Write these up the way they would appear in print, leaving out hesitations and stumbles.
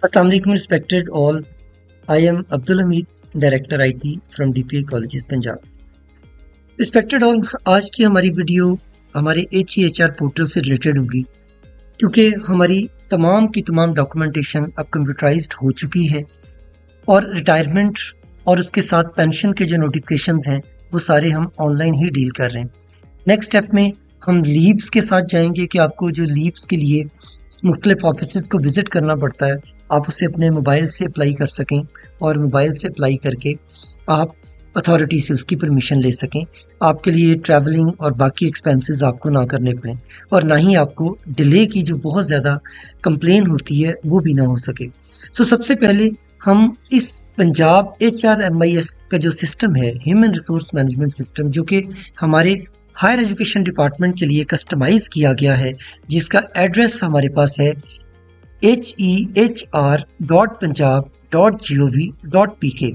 Assalamu alaikum respected all. I am Abdul Hamid, Director IT from DPA Colleges Punjab. Respected all, आज की हमारी video हमारे HEHR portal से related होगी क्योंकि हमारी तमाम की तमाम डॉक्यूमेंटेशन अब कंप्यूटराइज्ड हो चुकी है और रिटायरमेंट और उसके साथ पेंशन के जो नोटिफिकेशंस हैं वो सारे हम ऑनलाइन ही डील कर रहे हैं। नेक्स्ट स्टेप में हम लीव्स के साथ जाएंगे कि आपको जो लीव्स के लिए मुख्तलिफ ऑफिस को विज़िट करना पड़ता है आप उसे अपने मोबाइल से अप्लाई कर सकें और मोबाइल से अप्लाई करके आप अथॉरिटी से उसकी परमिशन ले सकें। आपके लिए ट्रैवलिंग और बाकी एक्सपेंसेस आपको ना करने पड़ें और ना ही आपको डिले की जो बहुत ज़्यादा कंप्लेन होती है वो भी ना हो सके। सबसे पहले हम इस पंजाब HRMIS का जो सिस्टम है, ह्यूमन रिसोर्स मैनेजमेंट सिस्टम, जो कि हमारे हायर एजुकेशन डिपार्टमेंट के लिए कस्टमाइज़ किया गया है, जिसका एड्रेस हमारे पास है hehr.punjab.gov.pk।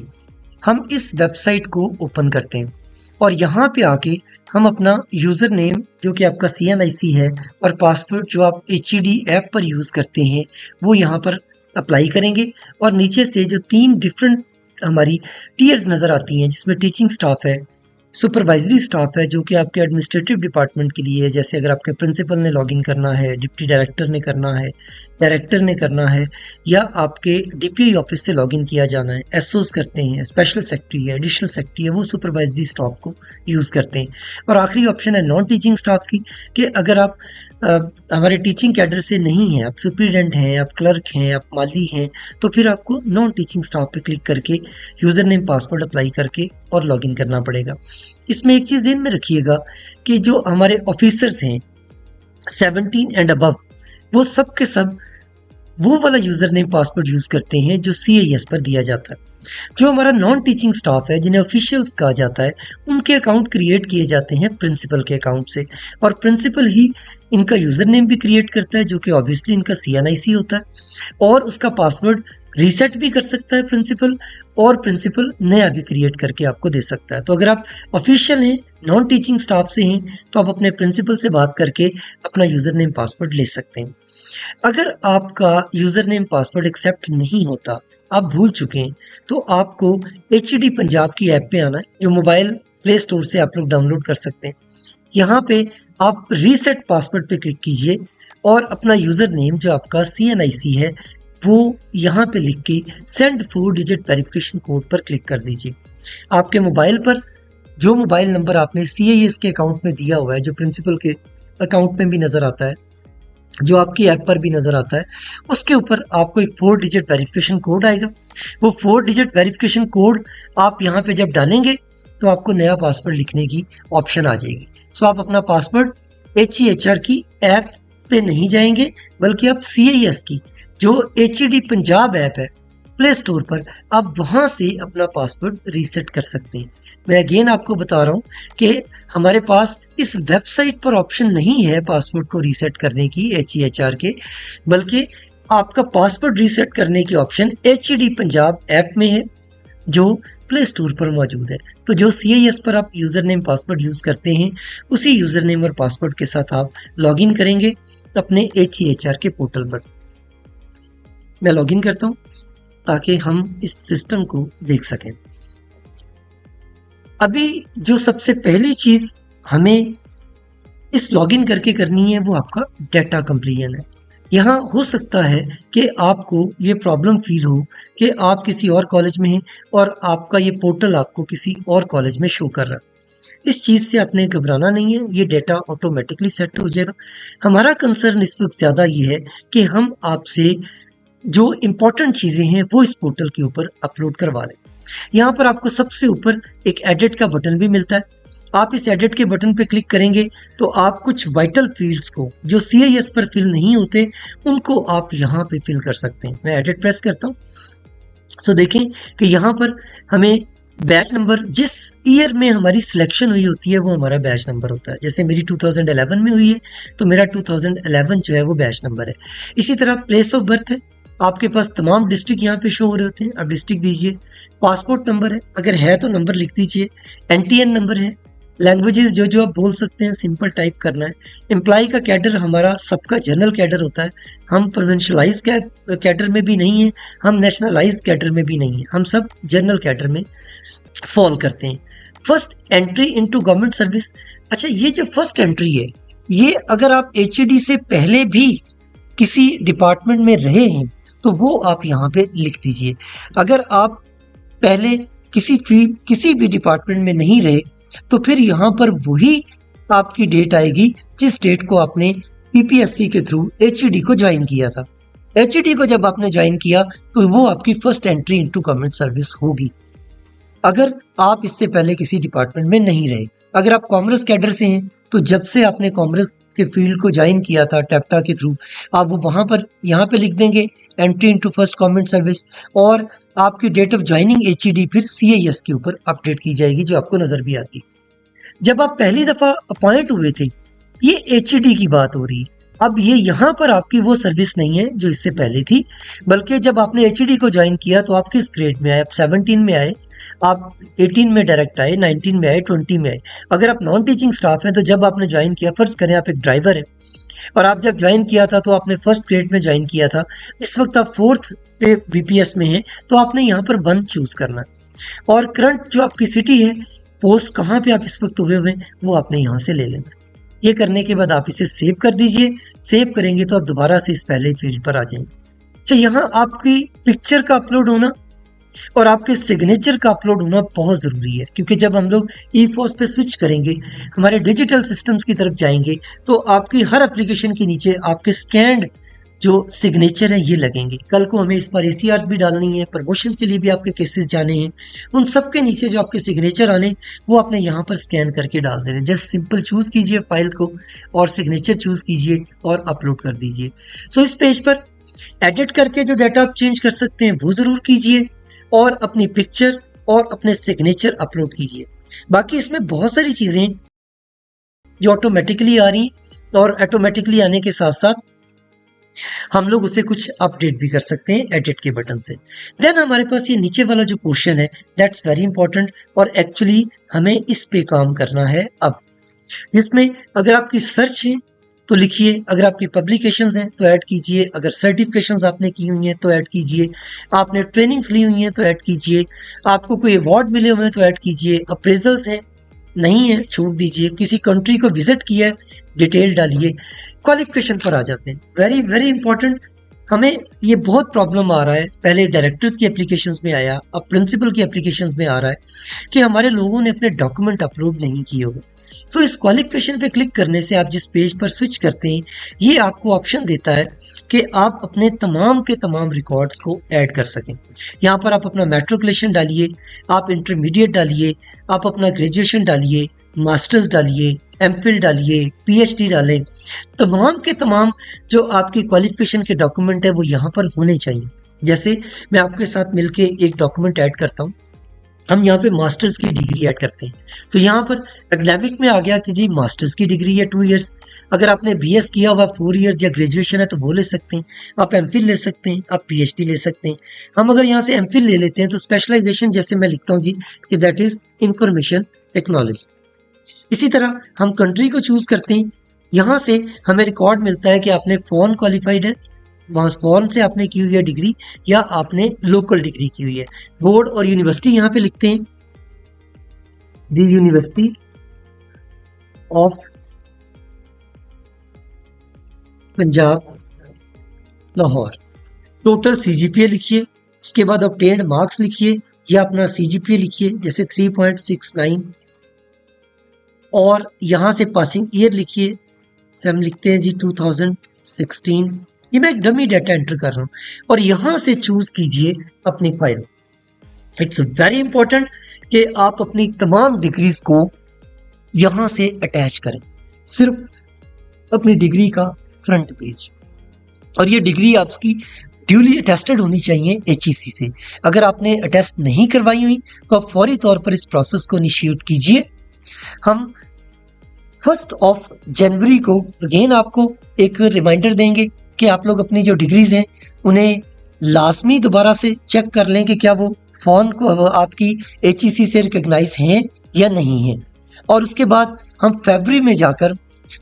हम इस वेबसाइट को ओपन करते हैं और यहाँ पे आके हम अपना यूज़र नेम जो कि आपका CNIC है और पासवर्ड जो आप HED ऐप पर यूज़ करते हैं वो यहाँ पर अप्लाई करेंगे और नीचे से जो 3 डिफरेंट हमारी टीयर्स नज़र आती हैं जिसमें टीचिंग स्टाफ है, सुपरवाइजरी स्टाफ है जो कि आपके एडमिनिस्ट्रेटिव डिपार्टमेंट के लिए है, जैसे अगर आपके प्रिंसिपल ने लॉगिन करना है, डिप्टी डायरेक्टर ने करना है, डायरेक्टर ने करना है या आपके DPI ऑफिस से लॉगिन किया जाना है, SOs करते हैं, स्पेशल सेक्रेटरी है, एडिशनल सेक्रेटरी है, वो सुपरवाइजरी स्टाफ को यूज़ करते हैं। और आखिरी ऑप्शन है नॉन टीचिंग स्टाफ की कि अगर आप हमारे टीचिंग कैडर से नहीं हैं, आप सुपरिटेंडेंट हैं, आप क्लर्क हैं, आप माली हैं, तो फिर आपको नॉन टीचिंग स्टाफ पे क्लिक करके यूज़र नेम पासवर्ड अप्लाई करके और लॉगिन करना पड़ेगा। इसमें एक चीज़ ध्यान में रखिएगा कि जो हमारे ऑफिसर्स हैं 17 एंड अबव वो सब के सब वो वाला यूज़र नेम पासवर्ड यूज़ करते हैं जो CIS पर दिया जाता है। जो हमारा नॉन टीचिंग स्टाफ है जिन्हें ऑफिशियल्स कहा जाता है उनके अकाउंट क्रिएट किए जाते हैं प्रिंसिपल के अकाउंट से और प्रिंसिपल ही इनका यूज़र नेम भी क्रिएट करता है जो कि ऑब्वियसली इनका CNIC होता है और उसका पासवर्ड रीसेट भी कर सकता है प्रिंसिपल और प्रिंसिपल नया भी क्रिएट करके आपको दे सकता है। तो अगर आप ऑफिशियल हैं, नॉन टीचिंग स्टाफ से हैं तो आप अपने प्रिंसिपल से बात करके अपना यूज़र नेम पासवर्ड ले सकते हैं। अगर आपका यूज़र नेम पासवर्ड एक्सेप्ट नहीं होता, आप भूल चुके हैं, तो आपको HED पंजाब की ऐप पे आना है जो मोबाइल प्ले स्टोर से आप लोग डाउनलोड कर सकते हैं। यहाँ पे आप रीसेट पासवर्ड पे क्लिक कीजिए और अपना यूज़र नेम जो आपका CNIC है वो यहाँ पे लिख के सेंड 4 डिजिट वेरिफिकेशन कोड पर क्लिक कर दीजिए। आपके मोबाइल पर जो मोबाइल नंबर आपने CIS के अकाउंट में दिया हुआ है, जो प्रिंसिपल के अकाउंट में भी नज़र आता है, जो आपकी ऐप पर भी नज़र आता है, उसके ऊपर आपको एक 4 डिजिट वेरिफिकेशन कोड आएगा। वो 4 डिजिट वेरिफिकेशन कोड आप यहाँ पे जब डालेंगे तो आपको नया पासवर्ड लिखने की ऑप्शन आ जाएगी। आप अपना पासवर्ड HEHR की ऐप पे नहीं जाएंगे बल्कि आप CIS की जो HED पंजाब ऐप है प्ले स्टोर पर आप वहाँ से अपना पासवर्ड रीसेट कर सकते हैं। मैं अगेन आपको बता रहा हूँ कि हमारे पास इस वेबसाइट पर ऑप्शन नहीं है पासवर्ड को रीसेट करने की HEHR के, बल्कि आपका पासवर्ड रीसेट करने की ऑप्शन HED पंजाब ऐप में है जो प्ले स्टोर पर मौजूद है। तो जो CIS पर आप यूज़र नेम पासवर्ड यूज़ करते हैं उसी यूज़र नेम और पासवर्ड के साथ आप लॉगिन करेंगे अपने HEHR के पोर्टल पर। मैं लॉगिन करता हूँ ताकि हम इस सिस्टम को देख सकें। अभी जो सबसे पहली चीज़ हमें इस लॉगिन करके करनी है वो आपका डाटा कंप्लीशन है। यहाँ हो सकता है कि आपको ये प्रॉब्लम फील हो कि आप किसी और कॉलेज में हैं और आपका ये पोर्टल आपको किसी और कॉलेज में शो कर रहा है। इस चीज़ से आपने घबराना नहीं है, ये डाटा ऑटोमेटिकली सेट हो जाएगा। हमारा कंसर्न इस वक्त ज़्यादा ये है कि हम आपसे जो इम्पोर्टेंट चीज़ें हैं वो इस पोर्टल के ऊपर अपलोड करवा लें। यहाँ पर आपको सबसे ऊपर एक एडिट का बटन भी मिलता है। आप इस एडिट के बटन पे क्लिक करेंगे तो आप कुछ वाइटल फील्ड्स को जो CIS पर फिल नहीं होते उनको आप यहाँ पे फिल कर सकते हैं। मैं एडिट प्रेस करता हूँ। देखें कि यहाँ पर हमें बैच नंबर जिस ईयर में हमारी सिलेक्शन हुई होती है वो हमारा बैच नंबर होता है। जैसे मेरी 2011 में हुई है तो मेरा 2011 जो है वो बैच नंबर है। इसी तरह प्लेस ऑफ बर्थ है, आपके पास तमाम डिस्ट्रिक्ट यहाँ पे शो हो रहे होते हैं, आप डिस्ट्रिक्ट दीजिए। पासपोर्ट नंबर है, अगर है तो नंबर लिख दीजिए। NTN नंबर है, लैंग्वेजेस जो जो आप बोल सकते हैं सिंपल टाइप करना है। एम्प्लॉय का कैडर हमारा सबका जनरल कैडर होता है, हम प्रोविंशलाइज कैडर में भी नहीं है, हम नेशनलाइज कैडर में भी नहीं है, हम सब जनरल कैडर में फॉल करते हैं। First entry into government service. अच्छा, ये जो फर्स्ट एंट्री है, ये अगर आप एचईडी से पहले भी किसी डिपार्टमेंट में रहे हैं तो वो आप यहाँ पे लिख दीजिए। अगर आप पहले किसी भी डिपार्टमेंट में नहीं रहे तो फिर यहाँ पर वही आपकी डेट आएगी जिस डेट को आपने पीपीएससी के थ्रू एचईडी को ज्वाइन किया था। एचईडी को जब आपने ज्वाइन किया तो वो आपकी first entry into government service होगी, अगर आप इससे पहले किसी डिपार्टमेंट में नहीं रहे। अगर आप कॉमर्स कैडर से हैं तो जब से आपने कॉमर्स के फील्ड को ज्वाइन किया था टैप्टा के थ्रू, आप वो वहाँ पर यहाँ पे लिख देंगे entry into first government service, और आपकी डेट ऑफ ज्वाइनिंग एचईडी फिर सीएएस के ऊपर अपडेट की जाएगी जो आपको नजर भी आती। जब आप पहली दफा अपॉइंट हुए थे, ये एचईडी की बात हो रही है। अब ये यहाँ पर आपकी वो सर्विस नहीं है जो इससे पहले थी, बल्कि जब आपने एचईडी को ज्वाइन किया तो आप किस ग्रेड में आए? आप 17 में आए, आप 18 में डायरेक्ट आए, 19 में आए, 20 में आए। अगर आप नॉन टीचिंग स्टाफ हैं तो जब आपने ज्वाइन किया, फर्ज करें आप एक ड्राइवर हैं और आप जब ज्वाइन किया था तो आपने फर्स्ट ग्रेड में ज्वाइन किया था, इस वक्त आप फोर्थ पे बीपीएस में हैं, तो आपने यहाँ पर 1 चूज करना है और करंट जो आपकी सिटी है, पोस्ट कहाँ पे आप इस वक्त हुए हुए वो आपने यहाँ से ले लेना। ये करने के बाद आप इसे सेव कर दीजिए। सेव करेंगे तो आप दोबारा से इस पहले फील्ड पर आ जाएंगे। अच्छा, यहाँ आपकी पिक्चर का अपलोड होना और आपके सिग्नेचर का अपलोड होना बहुत ज़रूरी है, क्योंकि जब हम लोग ई-फॉस पे स्विच करेंगे, हमारे डिजिटल सिस्टम्स की तरफ जाएंगे, तो आपकी हर एप्लीकेशन के नीचे आपके स्कैन्ड जो सिग्नेचर है ये लगेंगे। कल को हमें इस पर एसीआर्स भी डालनी है, प्रमोशन के लिए भी आपके केसेस जाने हैं, उन सब के नीचे जो आपके सिग्नेचर आने वो आपने यहाँ पर स्कैन करके डाल देने। जस्ट सिंपल चूज़ कीजिए फाइल को और सिग्नेचर चूज़ कीजिए और अपलोड कर दीजिए। सो इस पेज पर एडिट करके जो डाटा आप चेंज कर सकते हैं वो ज़रूर कीजिए और अपनी पिक्चर और अपने सिग्नेचर अपलोड कीजिए। बाकी इसमें बहुत सारी चीज़ें जो ऑटोमेटिकली आ रही और ऑटोमेटिकली आने के साथ साथ हम लोग उसे कुछ अपडेट भी कर सकते हैं एडिट के बटन से। देन हमारे पास ये नीचे वाला जो पोर्शन है दैट्स वेरी इंपॉर्टेंट और एक्चुअली हमें इस पे काम करना है अब, जिसमें अगर आपकी सर्च है तो लिखिए, अगर आपकी पब्लिकेशंस हैं तो ऐड कीजिए, अगर सर्टिफिकेशंस आपने की हुई हैं तो ऐड कीजिए, आपने ट्रेनिंग्स ली हुई हैं तो ऐड कीजिए, आपको कोई अवार्ड मिले हुए हैं तो ऐड कीजिए, अप्रेजल्स हैं नहीं है छोड़ दीजिए, किसी कंट्री को विजिट किया है डिटेल डालिए। क्वालिफिकेशन पर आ जाते हैं, वेरी वेरी इंपॉर्टेंट। हमें ये बहुत प्रॉब्लम आ रहा है, पहले डायरेक्टर्स की एप्लीकेशंस में आया, अब प्रिंसिपल की एप्लीकेशंस में आ रहा है कि हमारे लोगों ने अपने डॉक्यूमेंट अपलोड नहीं किए हुए। सो इस क्वालिफिकेशन पे क्लिक करने से आप जिस पेज पर स्विच करते हैं ये आपको ऑप्शन देता है कि आप अपने तमाम के तमाम रिकॉर्ड्स को ऐड कर सकें। यहाँ पर आप अपना मैट्रिकुलेशन डालिए, आप इंटरमीडिएट डालिए, आप अपना ग्रेजुएशन डालिए, मास्टर्स डालिए, एमफिल डालिए, पीएचडी डालें। तमाम के तमाम जो आपकी क्वालिफिकेशन के डॉक्यूमेंट है वो यहाँ पर होने चाहिए। जैसे मैं आपके साथ मिलके एक डॉक्यूमेंट ऐड करता हूँ, हम यहाँ पे मास्टर्स की डिग्री ऐड करते हैं। सो यहाँ पर एकेडमिक में आ गया कि जी मास्टर्स की डिग्री है 2 इयर्स, अगर आपने बीएस किया हुआ 4 इयर्स या ग्रेजुएशन है तो वो ले सकते हैं, आप एमफिल ले सकते हैं, आप पीएचडी ले सकते हैं। हम अगर यहाँ से एमफिल ले लेते हैं तो स्पेशलाइजेशन जैसे मैं लिखता हूँ जी कि दैट इज इंफॉर्मेशन टेक्नोलॉजी। इसी तरह हम कंट्री को चूज करते हैं, यहाँ से हमें रिकॉर्ड मिलता है कि आपने फॉरेन क्वालिफाइड है, वहाँ फॉरेन से आपने की हुई है डिग्री या आपने लोकल डिग्री की हुई है। बोर्ड और यूनिवर्सिटी यहाँ पे लिखते हैं, the university of Punjab Lahore. Total CGPA लिखिए, उसके बाद ऑब्टेन्ड मार्क्स लिखिए या अपना सीजीपीए लिखिए जैसे 3.69 और यहाँ से पासिंग ईयर लिखिए, से हम लिखते हैं जी 2016। ये मैं एक डमी डाटा एंटर कर रहा हूँ और यहाँ से चूज कीजिए अपनी फाइल। इट्स वेरी इंपॉर्टेंट कि आप अपनी तमाम डिग्रीज को यहाँ से अटैच करें, सिर्फ अपनी डिग्री का फ्रंट पेज। और ये डिग्री आपकी ड्यूली अटेस्टेड होनी चाहिए एचईसी से। अगर आपने अटेस्ट नहीं करवाई हुई तो आप फौरी तौर पर इस प्रोसेस को इनिशिएट कीजिए। हम 1 जनवरी को अगेन आपको एक रिमाइंडर देंगे कि आप लोग अपनी जो डिग्रीज हैं उन्हें लाजमी दोबारा से चेक कर लें कि क्या वो फॉर्म को आपकी एचईसी से रिकग्नाइज हैं या नहीं है। और उसके बाद हम फरवरी में जाकर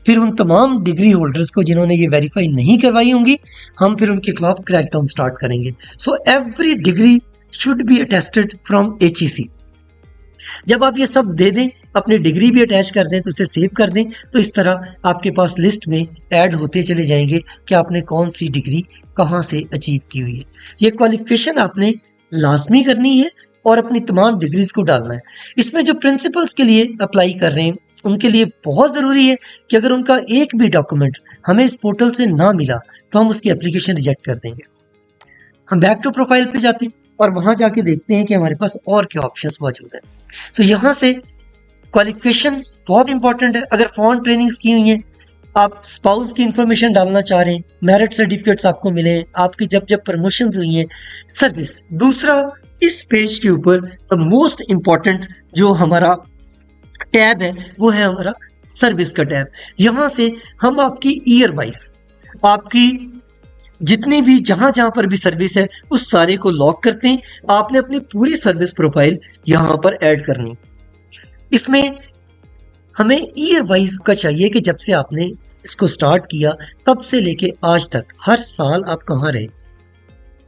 फिर उन तमाम डिग्री होल्डर्स को जिन्होंने ये वेरीफाई नहीं करवाई होंगी, हम फिर उनके खिलाफ क्रैकडाउन स्टार्ट करेंगे। So every degree should be attested from HEC। जब आप ये सब दे दें, अपनी डिग्री भी अटैच कर दें, तो उसे सेव कर दें, तो इस तरह आपके पास लिस्ट में ऐड होते चले जाएंगे कि आपने कौन सी डिग्री कहाँ से अचीव की हुई है। ये क्वालिफिकेशन आपने लाजमी करनी है और अपनी तमाम डिग्रीज को डालना है। इसमें जो प्रिंसिपल्स के लिए अप्लाई कर रहे हैं उनके लिए बहुत ज़रूरी है कि अगर उनका एक भी डॉक्यूमेंट हमें इस पोर्टल से ना मिला तो हम उसकी एप्लीकेशन रिजेक्ट कर देंगे। हम बैक टू प्रोफाइल पे जाते हैं और वहां जाके देखते हैं कि हमारे पास और क्या ऑप्शंस मौजूद है। सो यहाँ से क्वालिफिकेशन बहुत इंपॉर्टेंट है। अगर फॉरेन ट्रेनिंग्स की हुई हैं, आप स्पाउस की इंफॉर्मेशन डालना चाह रहे हैं, मेरिट सर्टिफिकेट्स आपको मिले हैं, आपकी जब जब प्रमोशंस हुई हैं, सर्विस। दूसरा, इस पेज के ऊपर द मोस्ट इंपॉर्टेंट जो हमारा टैब है वो है हमारा सर्विस का टैब। यहाँ से हम आपकी ईयर वाइज आपकी जितनी भी जहां जहां पर भी सर्विस है उस सारे को लॉक करते हैं। आपने अपनी पूरी सर्विस प्रोफाइल यहां पर ऐड करनी। इसमें हमें ईयर वाइज का चाहिए कि जब से आपने इसको स्टार्ट किया तब से लेके आज तक हर साल आप कहाँ रहे।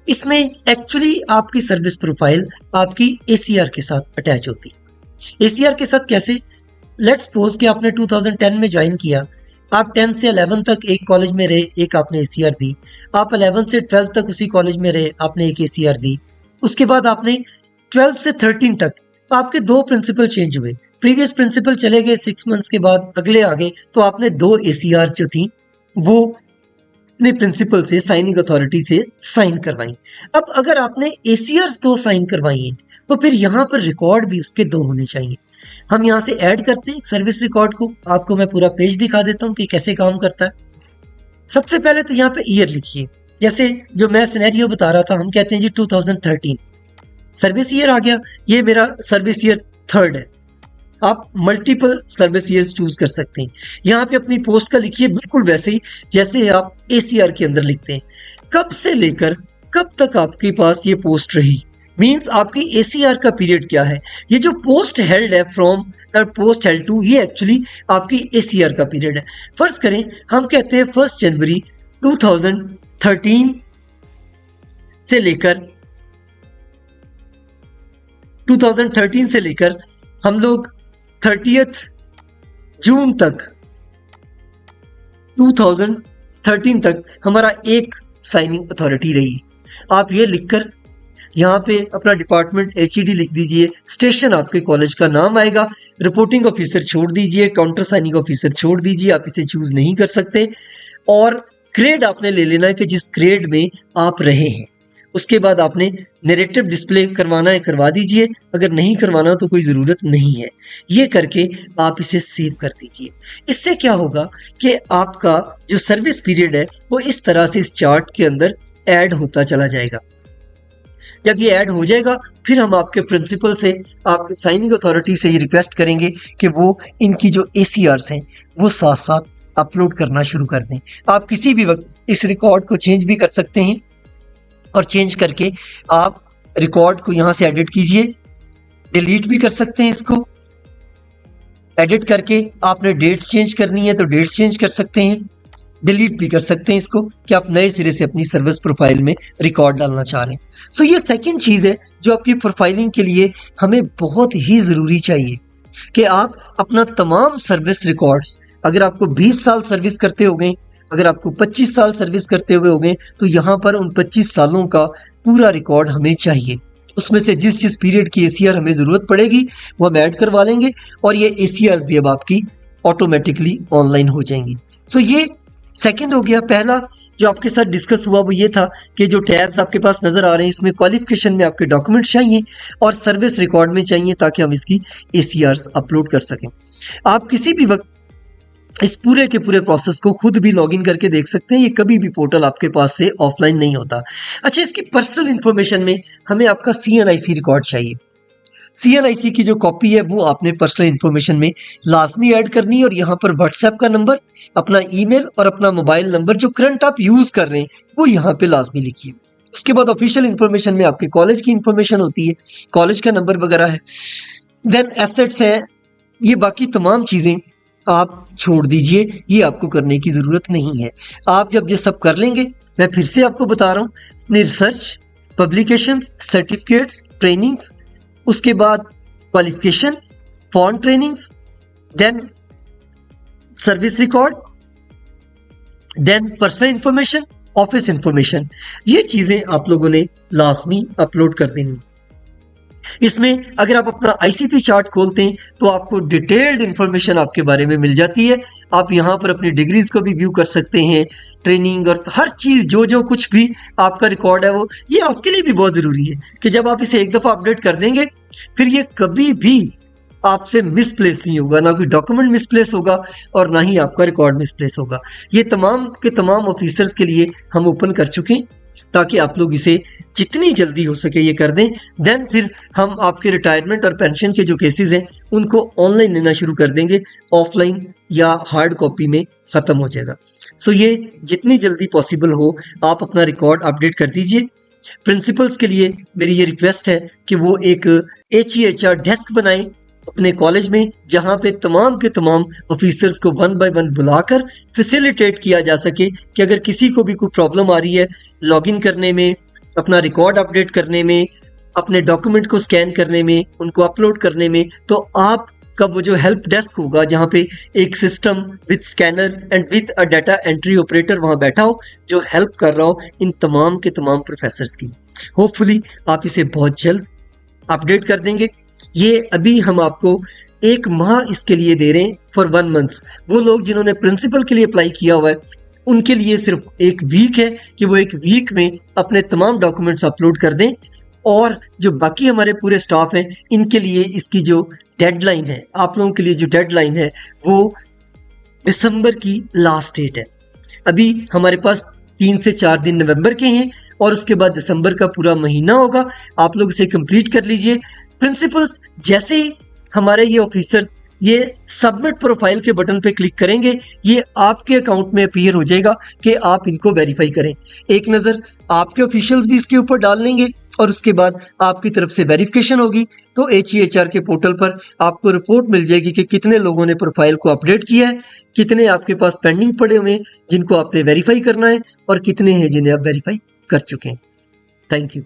इसमें एक्चुअली आपकी सर्विस प्रोफाइल आपकी ACR के साथ अटैच होती है। ACR के साथ कैसे? लेट्स सपोज कि आपने 2010 में ज्वाइन किया, आप 10 से 11 तक एक कॉलेज में रहे, एक आपने ACR दी। आप 11 से 12 तक उसी कॉलेज में रहे, आपने एक ACR दी। उसके बाद आपने 12 से 13 तक आपके 2 प्रिंसिपल चेंज हुए। प्रीवियस प्रिंसिपल चले गए, 6 मंथ्स के बाद अगले आ गए, तो आपने 2 ACRs जो थी वो अपने प्रिंसिपल से साइनिंग अथॉरिटी से साइन करवाई। अब अगर आपने ACRs 2 साइन करवाई हैं तो फिर यहाँ पर रिकॉर्ड भी उसके 2 होने चाहिए। हम यहाँ से ऐड करते हैं सर्विस रिकॉर्ड को। आपको मैं पूरा पेज दिखा देता हूँ कि कैसे काम करता है। सबसे पहले तो यहाँ पे ईयर लिखिए। जैसे जो मैं सिनेरियो बता रहा था, हम कहते हैं जी 2013 सर्विस ईयर आ गया, ये मेरा सर्विस ईयर 3rd है। आप मल्टीपल सर्विस ईयर्स चूज कर सकते हैं। यहाँ पे अपनी पोस्ट का लिखिए बिल्कुल वैसे ही जैसे आप ACR के अंदर लिखते हैं। कब से लेकर कब तक आपके पास ये पोस्ट रही, मीन्स आपकी ACR का पीरियड क्या है। ये जो पोस्ट हेल्ड है फ्रॉम पोस्ट हेल्ड टू, ये एक्चुअली आपकी ACR का पीरियड है। फर्ज करें हम कहते हैं 1 जनवरी 2013 से लेकर 2013 से लेकर हम लोग 30th जून तक 2013 तक हमारा एक साइनिंग अथॉरिटी रही। आप ये लिखकर यहाँ पे अपना डिपार्टमेंट HED लिख दीजिए, स्टेशन आपके कॉलेज का नाम आएगा, रिपोर्टिंग ऑफिसर छोड़ दीजिए, काउंटर साइनिंग ऑफिसर छोड़ दीजिए, आप इसे चूज नहीं कर सकते। और ग्रेड आपने ले लेना है कि जिस ग्रेड में आप रहे हैं। उसके बाद आपने नैरेटिव डिस्प्ले करवाना है, करवा दीजिए, अगर नहीं करवाना तो कोई ज़रूरत नहीं है। ये करके आप इसे सेव कर दीजिए। इससे क्या होगा कि आपका जो सर्विस पीरियड है वो इस तरह से इस चार्ट के अंदर ऐड होता चला जाएगा। जब ये ऐड हो जाएगा फिर हम आपके प्रिंसिपल से, आपके साइनिंग अथॉरिटी से ये रिक्वेस्ट करेंगे कि वो इनकी जो ACRs हैं वो साथ साथ अपलोड करना शुरू कर दें। आप किसी भी वक्त इस रिकॉर्ड को चेंज भी कर सकते हैं और चेंज करके आप रिकॉर्ड को यहाँ से एडिट कीजिए, डिलीट भी कर सकते हैं। इसको एडिट करके आपने डेट्स चेंज करनी है तो डेट्स चेंज कर सकते हैं, डिलीट भी कर सकते हैं इसको कि आप नए सिरे से अपनी सर्विस प्रोफाइल में रिकॉर्ड डालना चाह रहे हैं। सो ये सेकंड चीज़ है जो आपकी प्रोफाइलिंग के लिए हमें बहुत ही ज़रूरी चाहिए कि आप अपना तमाम सर्विस रिकॉर्ड्स, अगर आपको 20 साल सर्विस करते हो गए, अगर आपको 25 साल सर्विस करते हुए हो गए, तो यहाँ पर उन 25 सालों का पूरा रिकॉर्ड हमें चाहिए। उसमें से जिस पीरियड की ACR हमें ज़रूरत पड़ेगी वो हम ऐड करवा लेंगे और ये ACRs भी अब आपकी ऑटोमेटिकली ऑनलाइन हो जाएंगी। सो ये सेकंड हो गया। पहला जो आपके साथ डिस्कस हुआ वो ये था कि जो टैब्स आपके पास नज़र आ रहे हैं इसमें क्वालिफिकेशन में आपके डॉक्यूमेंट्स चाहिए और सर्विस रिकॉर्ड में चाहिए ताकि हम इसकी ACRs अपलोड कर सकें। आप किसी भी वक्त इस पूरे के पूरे प्रोसेस को खुद भी लॉगिन करके देख सकते हैं। ये कभी भी पोर्टल आपके पास से ऑफलाइन नहीं होता। अच्छा, इसकी पर्सनल इंफॉर्मेशन में हमें आपका CNIC रिकॉर्ड चाहिए। CNIC की जो कॉपी है वो आपने पर्सनल इंफॉर्मेशन में लाजमी ऐड करनी है और यहाँ पर व्हाट्सएप का नंबर, अपना ईमेल और अपना मोबाइल नंबर जो करंट आप यूज़ कर रहे हैं वो यहाँ पे लाजमी लिखिए। उसके बाद ऑफिशियल इंफॉर्मेशन में आपके कॉलेज की इंफॉर्मेशन होती है, कॉलेज का नंबर वगैरह है। देन एसेट्स है, ये बाकी तमाम चीज़ें आप छोड़ दीजिए, ये आपको करने की ज़रूरत नहीं है। आप जब ये सब कर लेंगे, मैं फिर से आपको बता रहा हूँ, रिसर्च, पब्लिकेशंस, सर्टिफिकेट्स, ट्रेनिंग्स, उसके बाद qualification, form trainings, then service record, then personal information, office information, ये चीज़ें आप लोगों ने लाजमी अपलोड कर देनी। इसमें अगर आप अपना आईसीपी चार्ट खोलते हैं तो आपको डिटेल्ड इंफॉर्मेशन आपके बारे में मिल जाती है। आप यहाँ पर अपनी डिग्रीज को भी व्यू कर सकते हैं, ट्रेनिंग और हर चीज़ जो जो कुछ भी आपका रिकॉर्ड है वो, ये आपके लिए भी बहुत ज़रूरी है कि जब आप इसे एक दफ़ा अपडेट कर देंगे फिर ये कभी भी आपसे मिसप्लेस नहीं होगा, ना कोई डॉक्यूमेंट मिसप्लेस होगा और ना ही आपका रिकॉर्ड मिसप्लेस होगा। ये तमाम के तमाम ऑफिसर्स के लिए हम ओपन कर चुके हैं ताकि आप लोग इसे जितनी जल्दी हो सके ये कर दें। देन फिर हम आपके रिटायरमेंट और पेंशन के जो केसेस हैं उनको ऑनलाइन लेना शुरू कर देंगे, ऑफलाइन या हार्ड कॉपी में ख़त्म हो जाएगा। सो ये जितनी जल्दी पॉसिबल हो आप अपना रिकॉर्ड अपडेट कर दीजिए। प्रिंसिपल्स के लिए मेरी ये रिक्वेस्ट है कि वो एक HEHR डेस्क बनाएं अपने कॉलेज में, जहां पे तमाम के तमाम ऑफिसर्स को 1 बाय 1 बुलाकर फैसिलिटेट किया जा सके कि अगर किसी को भी कोई प्रॉब्लम आ रही है लॉगिन करने में, अपना रिकॉर्ड अपडेट करने में, अपने डॉक्यूमेंट को स्कैन करने में, उनको अपलोड करने में, तो आपका वो जो हेल्प डेस्क होगा जहां पे एक system with scanner and with a data entry operator वहां बैठा हो जो हेल्प कर रहा हो इन तमाम के तमाम प्रोफेसर्स की। होपफुली आप इसे बहुत जल्द अपडेट कर देंगे। ये अभी हम आपको 1 माह इसके लिए दे रहे हैं फॉर 1 मंथ। वो लोग जिन्होंने प्रिंसिपल के लिए अप्लाई किया हुआ है उनके लिए सिर्फ 1 वीक है कि वो 1 वीक में अपने तमाम डॉक्यूमेंट्स अपलोड कर दें, और जो बाकी हमारे पूरे स्टाफ हैं इनके लिए इसकी जो डेडलाइन है, आप लोगों के लिए जो डेडलाइन है वो दिसंबर की लास्ट डेट है। अभी हमारे पास 3 से 4 दिन नवंबर के हैं और उसके बाद दिसंबर का पूरा महीना होगा। आप लोग इसे कंप्लीट कर लीजिए। प्रिंसिपल्स जैसे ही हमारे ये ऑफिसर्स ये सबमिट प्रोफाइल के बटन पे क्लिक करेंगे, ये आपके अकाउंट में अपीयर हो जाएगा कि आप इनको वेरीफाई करें। एक नज़र आपके ऑफिशियल्स भी इसके ऊपर डाल लेंगे और उसके बाद आपकी तरफ से वेरिफिकेशन होगी तो HEHR के पोर्टल पर आपको रिपोर्ट मिल जाएगी कि कितने लोगों ने प्रोफाइल को अपडेट किया है, कितने आपके पास पेंडिंग पड़े हुए हैं जिनको आपने वेरीफाई करना है और कितने हैं जिन्हें आप वेरीफाई कर चुके हैं। Thank you.